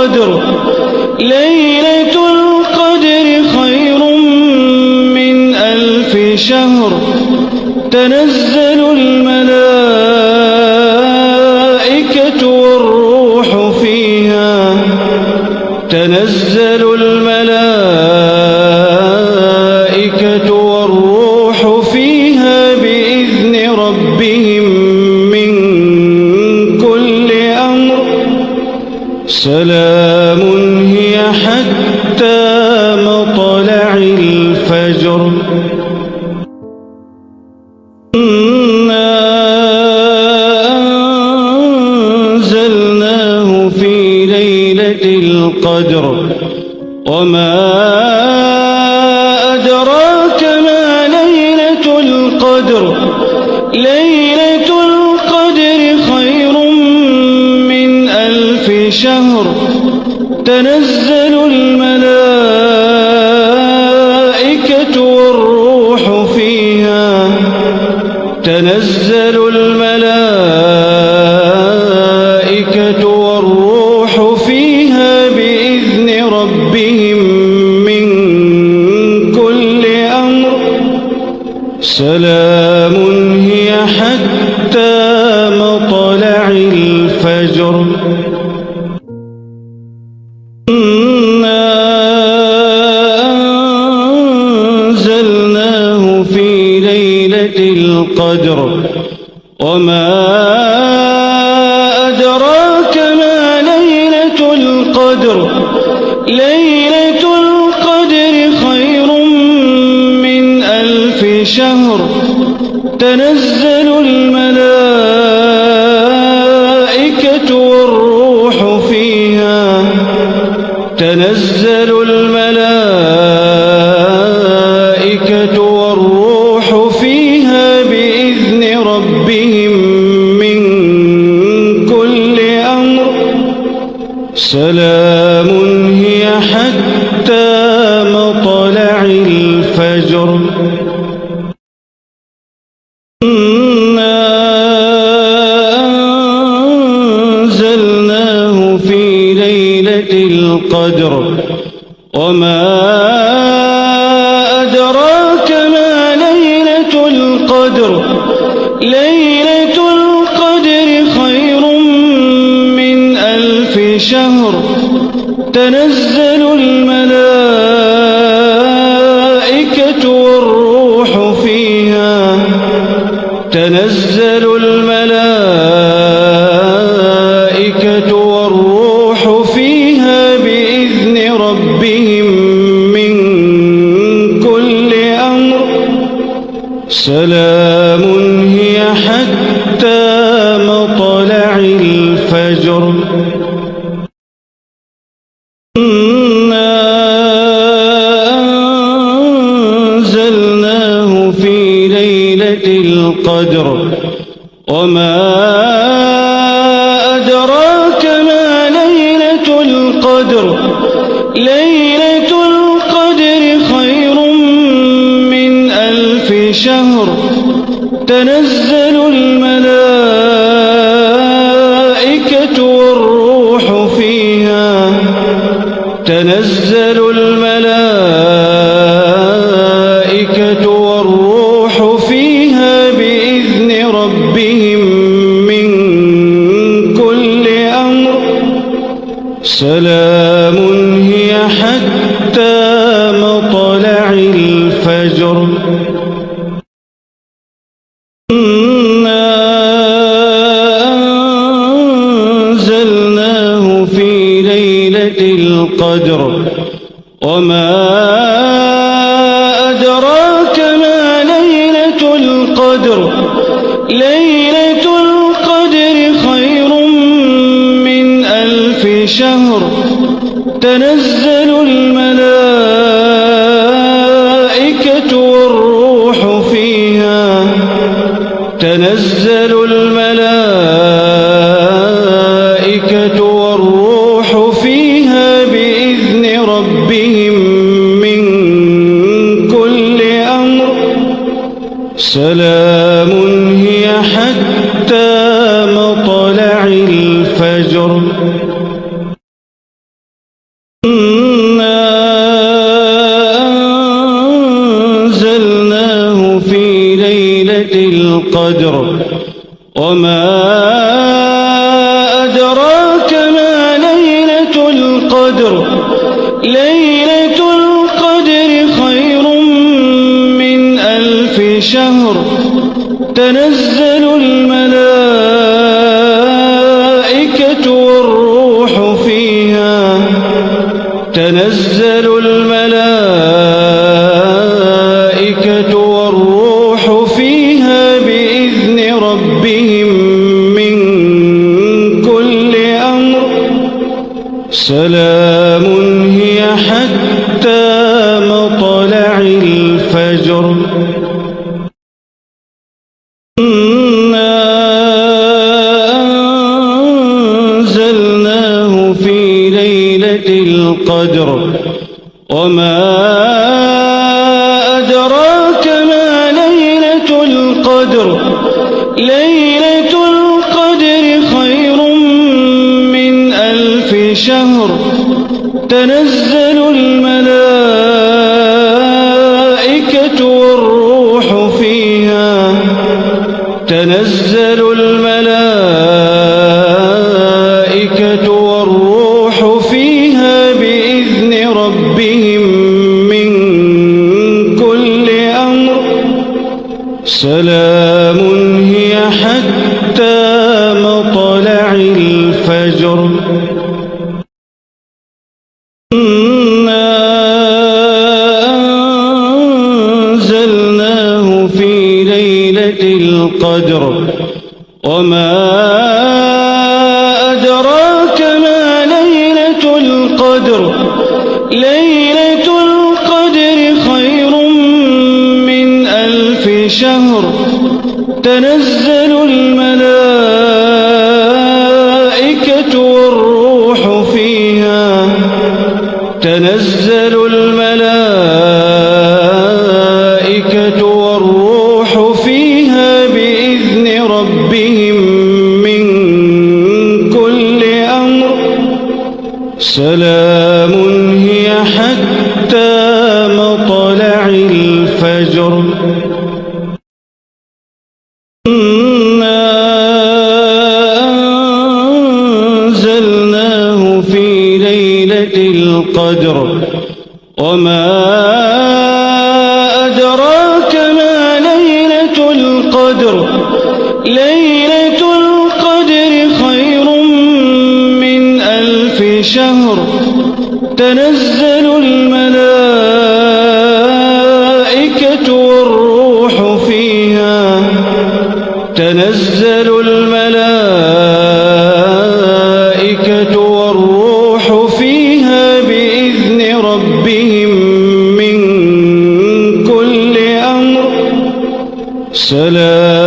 القدر ليلة القدر خير من 1000 شهر تنزل الملائكة والروح فيها تنزل الملائكة والروح فيها بإذن ربهم من كل أمر سلام هي حتى مطلع الفجر إنا أنزلناه في ليلة القدر وما أدراك ما ليلة القدر ليلة القدر خير من 1000 شهر تنزل الملائكة والروح فيها تنزل الملائكة والروح فيها بإذن ربهم من كل أمر سلام هي حتى مطلع الفجر إنا أنزلناه في ليلة القدر وما أدراك ما ليلة القدر ليلة القدر خير من 1000 شهر تنزل الملائكة والروح فيها تنزل الملائكة والروح فيها بإذن ربهم من كل أمر سلام هي حتى مطلع الفجر إنا أنزلناه في ليلة القدر وما أدراك ما ليلة القدر ليلة القدر خير من 1000 شهر تنزل الملائكة والروح فيها تنزل الملائكة والروح فيها بإذن ربهم من كل أمر سلام هي حتى مطلع الفجر إنا أنزلناه في ليلة القدر وما أدراك ما ليلة القدر ليلة القدر خير من 1000 شهر تنزل الملائكة والروح فيها تنزل الملائكة والروح فيها بإذن ربهم من كل أمر سلام هي حتى مطلع الفجر إنا أنزلناه في ليلة القدر وما أدراك ما ليلة القدر ليلة القدر خير من 1000 شهر تنزل الملائكة والروح فيها تنزل الملائكة والروح فيها بإذن ربهم من كل أمر سلام هي حتى مطلع الفجر. القدر ليلة القدر خير من 1000 شهر تنزل الملائكة والروح فيها تنزل الملائكة والروح فيها بإذن ربهم من كل أمر سلام هي حتى مطلع الفجر إنا أنزلناه في ليلة القدر وما أدراك ما ليلة القدر ليلة القدر خير من 1000 شهر تنزل الملائكة والروح فيها تنزل الملائكة والروح فيها بإذن ربهم من كل أمر سلام هي حتى مطلع الفجر إنا أنزلناه في ليلة القدر وما أدراك ما ليلة القدر ليلة القدر خير من 1000 شهر تنزل الملائكة والروح فيها تنزل الملائكة والروح فيها بإذن ربهم من كل أمر سلام هي حتى مطلع الفجر إنا أنزلناه في ليلة القدر وما أدراك ما ليلة القدر ليلة القدر خير من 1000 شهر تنزل الملائكة والروح فيها تنزل الملائكة والروح فيها بإذن ربهم من كل أمر سلام